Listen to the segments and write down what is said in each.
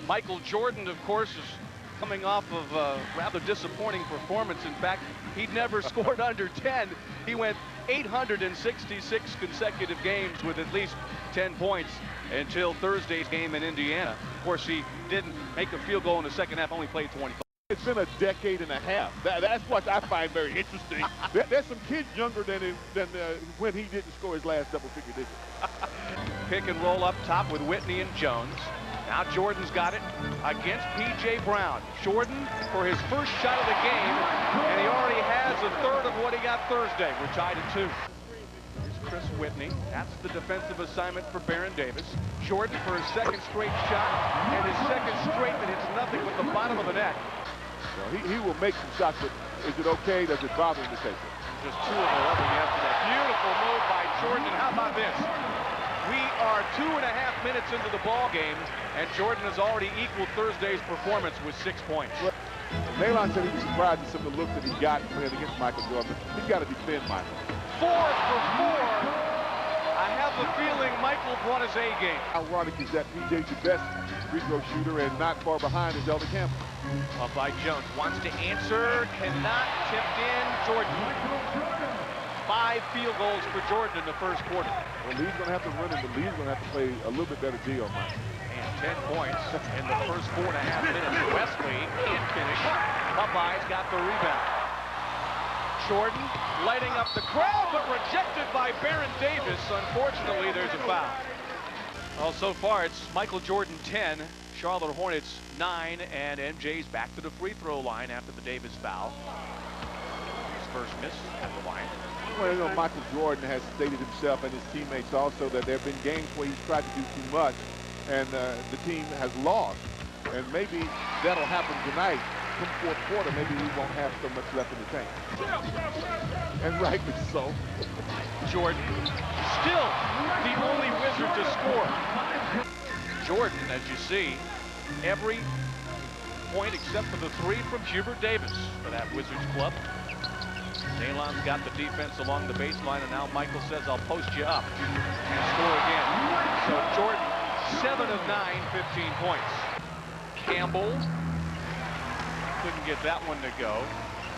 Michael Jordan, of course, is coming off of a rather disappointing performance. In fact, he'd never scored under 10. He went 866 consecutive games with at least 10 points until Thursday's game in Indiana. Of course, he didn't make a field goal in the second half, only played 25. It's been a decade and a half. That's what I find very interesting. There's some kids younger than when he didn't score his last double-figure digit. Pick and roll up top with Whitney and Jones. Now Jordan's got it against P.J. Brown. Jordan for his first shot of the game, and he already has a third of what he got Thursday. We're tied at 2. Here's Chris Whitney. That's the defensive assignment for Baron Davis. Jordan for his second straight shot, and his second straight that hits nothing with the bottom of the net. Well, he will make some shots, but is it okay? Does it bother him to take it? Just 2 of 11 yesterday. Beautiful move by Jordan. How about this? We are 2.5 minutes into the ball game, and Jordan has already equaled Thursday's performance with 6 points. Nalon said he was surprised at some of the looks that he got playing against Michael Jordan. He's got to defend Michael. 4 for 4. I have a feeling Michael brought his A game. Ironic is that PJ's the best free throw shooter, and not far behind is Elder Campbell. Up by Jones, wants to answer, cannot, tipped in, Jordan. 5 field goals for Jordan in the first quarter. Well, Lee's going to have to run, and the Lee's going to have to play a little bit better D on Michael. And 10 points in the first 4.5 minutes. Wesley can't finish. Popeye's got the rebound. Jordan lighting up the crowd, but rejected by Baron Davis. Unfortunately, there's a foul. Well, so far it's Michael Jordan 10, Charlotte Hornets 9, and MJ's back to the free throw line after the Davis foul. His first miss at the line. Well, you know, Michael Jordan has stated himself and his teammates also that there have been games where he's tried to do too much, and the team has lost. And maybe that'll happen tonight. From fourth quarter, maybe we won't have so much left in the tank. And rightly so. Jordan, still the only Wizard to score. Jordan, as you see, every point except for the 3 from Hubert Davis for that Wizards club. Nalon's got the defense along the baseline, and now Michael says, I'll post you up and score again. So Jordan, 7 of 9, 15 points. Campbell couldn't get that one to go,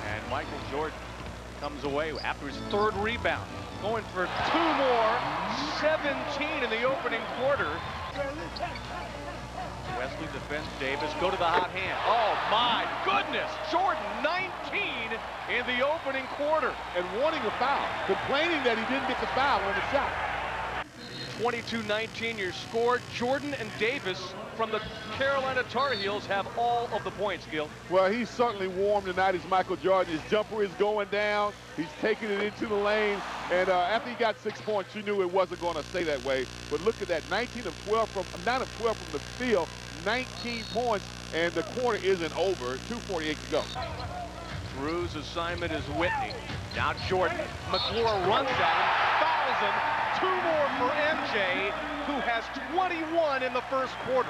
and Michael Jordan comes away after his 3rd rebound, going for 2 more, 17 in the opening quarter. Wesley defends Davis, go to the hot hand. Oh my goodness, Jordan 19 in the opening quarter. And wanting a foul, complaining that he didn't get the foul on the shot. 22-19 your score. Jordan and Davis from the Carolina Tar Heels have all of the points, Gil. Well, he's certainly warm tonight as Michael Jordan. His jumper is going down. He's taking it into the lane. And after he got 6 points, you knew it wasn't going to stay that way. But look at that, 9 of 12 from the field, 19 points, and the quarter isn't over. 2:48 to go. Drew's assignment is Whitney. Now Jordan. McClure runs at him, fouls him. 2 more for MJ, who has 21 in the first quarter.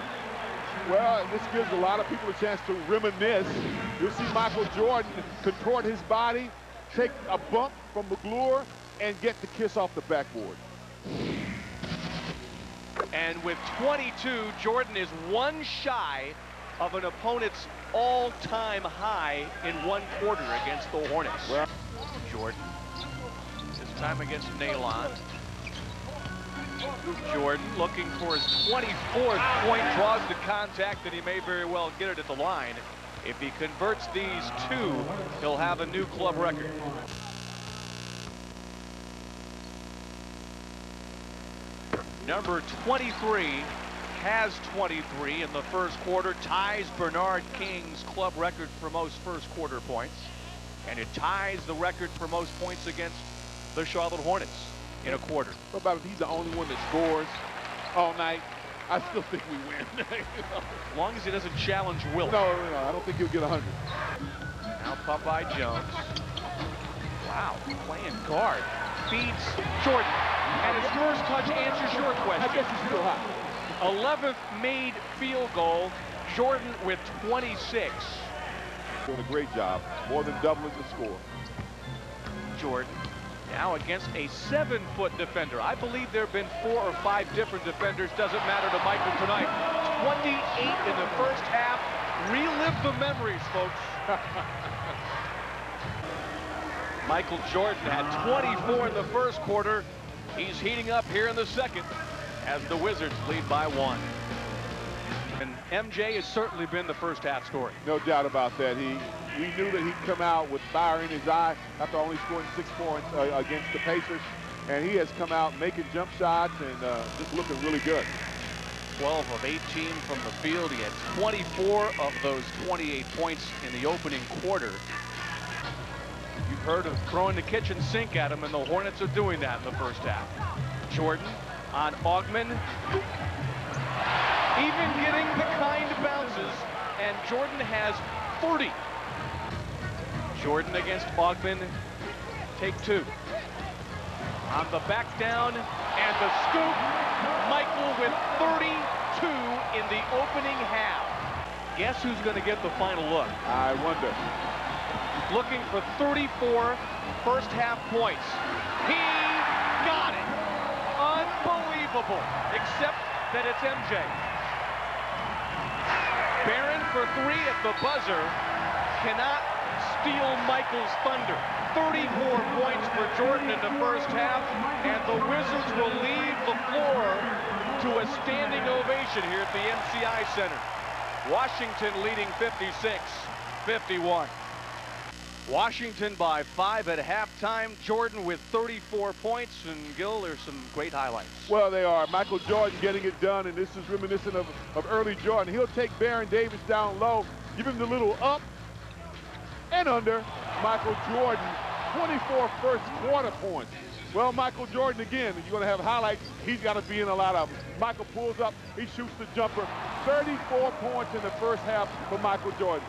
Well, this gives a lot of people a chance to reminisce. You'll see Michael Jordan contort his body, take a bump from McClure, and get the kiss off the backboard. And with 22, Jordan is 1 shy of an opponent's all-time high in 1 quarter against the Hornets. Well, Jordan, this time against Nalon. Jordan looking for his 24th point, draws the contact, and he may very well get it at the line. If he converts these 2, he'll have a new club record. Number 23 has 23 in the first quarter, ties Bernard King's club record for most first quarter points, and it ties the record for most points against the Charlotte Hornets in a quarter. What about if he's the only one that scores all night? I still think we win. As long as he doesn't challenge Will. No, I don't think he'll get 100. Now Popeye Jones. Wow, playing guard. Feeds Jordan. And his first touch answers your question. I guess he's still hot. 11th made field goal. Jordan with 26. Doing a great job. More than doubling the score. Jordan now against a 7-foot defender. I believe there have been 4 or 5 different defenders. Doesn't matter to Michael tonight. 28 in the first half. Relive the memories, folks. Michael Jordan had 24 in the first quarter. He's heating up here in the second as the Wizards lead by 1. And MJ has certainly been the first half story. No doubt about that. We knew that he'd come out with fire in his eye after only scoring 6 points against the Pacers. And he has come out making jump shots and just looking really good. 12 of 18 from the field. He had 24 of those 28 points in the opening quarter. You've heard of throwing the kitchen sink at him, and the Hornets are doing that in the first half. Jordan on Augman. Even getting the kind bounces, and Jordan has 30. Jordan against Augman. Take 2. On the back down, and the scoop. Michael with 32 in the opening half. Guess who's going to get the final look? I wonder. Looking for 34 first half points. He got it. Unbelievable. Except that it's MJ. Barron for 3 at the buzzer. Cannot steal Michael's thunder. 34 points for Jordan in the first half, and the Wizards will leave the floor to a standing ovation here at the MCI Center. Washington leading 56-51. Washington by 5 at halftime. Jordan with 34 points, and Gil, there's some great highlights. Well, they are. Michael Jordan getting it done, and this is reminiscent of early Jordan. He'll take Baron Davis down low, give him the little up and under. Michael Jordan, 24 first quarter points. Well, Michael Jordan again, you're going to have highlights. He's got to be in a lot of them. Michael pulls up, he shoots the jumper. 34 points in the first half for Michael Jordan.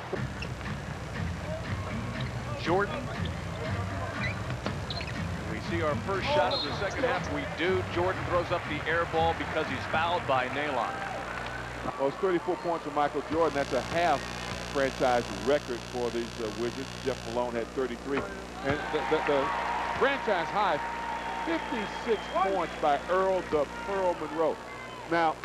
Jordan. We see our first shot of the second half. We do. Jordan throws up the air ball because he's fouled by Nalon. Well, it's 34 points for Michael Jordan. That's a half franchise record for these Wizards. Jeff Malone had 33. And the franchise high, 56 points by Earl the Pearl Monroe. Now,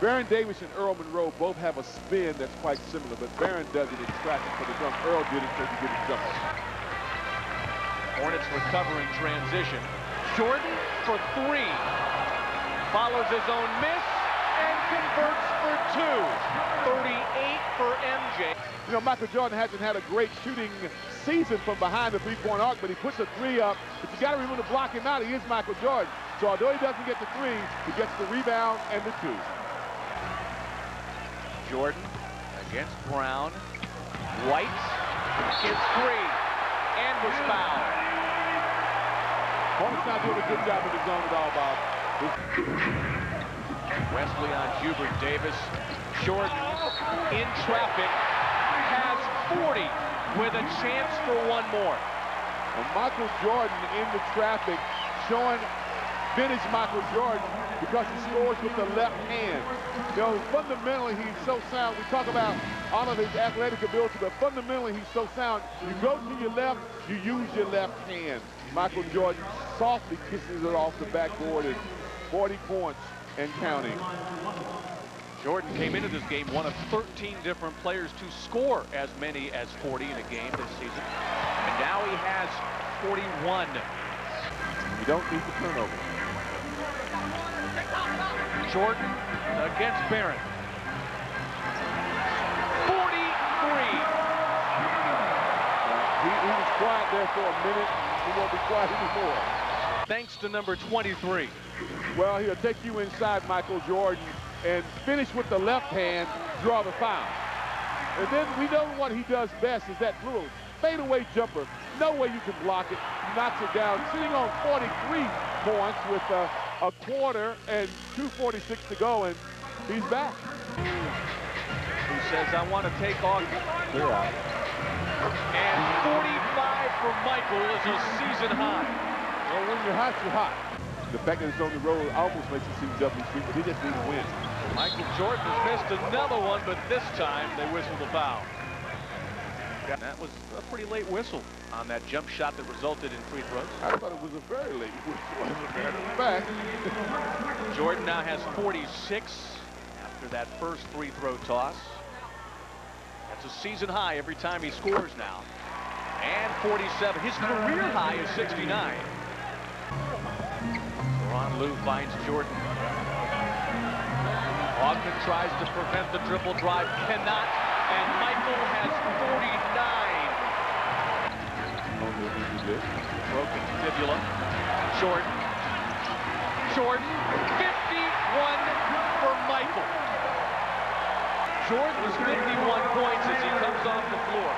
Baron Davis and Earl Monroe both have a spin that's quite similar, but Baron does it in traffic for the jump. Earl did it because he did his jump. Hornets recovering transition. Jordan for 3. Follows his own miss and converts for 2. 38 for MJ. You know, Michael Jordan hasn't had a great shooting season from behind the three-point arc, but he puts a 3 up. But you got to remember to block him out. He is Michael Jordan. So although he doesn't get the 3, he gets the rebound and the 2. Jordan against Brown. White gets 3 and was fouled. Hornets not doing a good job in the zone at all, Bob. Wesley on Hubert Davis. Jordan in traffic has 40 with a chance for 1 more. And Michael Jordan in the traffic showing vintage Michael Jordan because he scores with the left hand. You know, fundamentally, he's so sound. We talk about all of his athletic ability, but fundamentally, he's so sound. You go to your left, you use your left hand. Michael Jordan softly kisses it off the backboard and 40 points and counting. Jordan came into this game one of 13 different players to score as many as 40 in a game this season. And now he has 41. You don't need the turnover. Jordan against Barron. 43. He was quiet there for a minute. He won't be quiet anymore. Thanks to number 23. Well, he'll take you inside, Michael Jordan, and finish with the left hand, draw the foul. And then we know what he does best is that little fadeaway jumper. No way you can block it. Knocks it down, sitting on 43 points with a quarter and 2:46 to go, and he's back. He says, I want to take off. Clear out. And 45 for Michael is a season high. Well, when you're hot, you're hot. The fact that it's on the road almost makes it seem doubly sweet, but he just needs to win. Michael Jordan has missed another one, but this time they whistled a foul. That was a pretty late whistle on that jump shot that resulted in free throws. I thought it was a very late whistle. As a matter of fact. Jordan now has 46. after that first free throw toss. That's a season high every time he scores now. And 47. His career high is 69. Ron Lou finds Jordan. Ogden tries to prevent the dribble drive, cannot, and Michael has 49. Broken fibula. Jordan. 51 for Michael. Jordan was 51 points as he comes off the floor.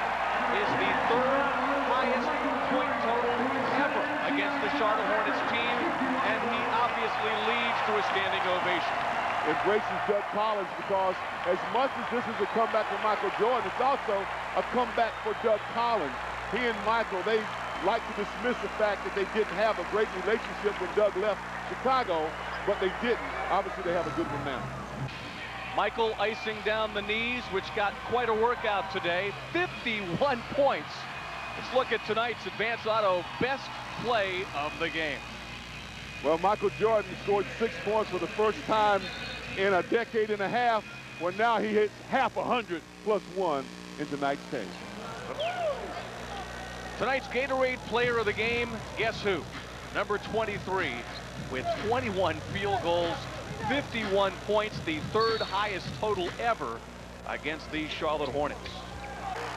Is the third highest point total ever against the Charlotte Hornets team, and he obviously leads to a standing ovation. It braces Doug Collins because as much as this is a comeback for Michael Jordan, it's also a comeback for Doug Collins. He and Michael, they like to dismiss the fact that they didn't have a great relationship when Doug left Chicago, but they didn't. Obviously, they have a good one now. Michael icing down the knees, which got quite a workout today. 51 points. Let's look at tonight's Advanced Auto best play of the game. Well, Michael Jordan scored 6 points for the first time in a decade and a half, where now he hits half 100 plus 1 in tonight's game. Tonight's Gatorade player of the game, guess who? Number 23 with 21 field goals, 51 points, the third highest total ever against the Charlotte Hornets.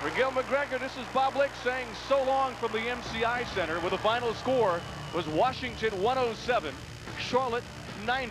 For Gil McGregor, this is Bob Lick saying so long from the MCI Center, with the final score was Washington 107, Charlotte 90.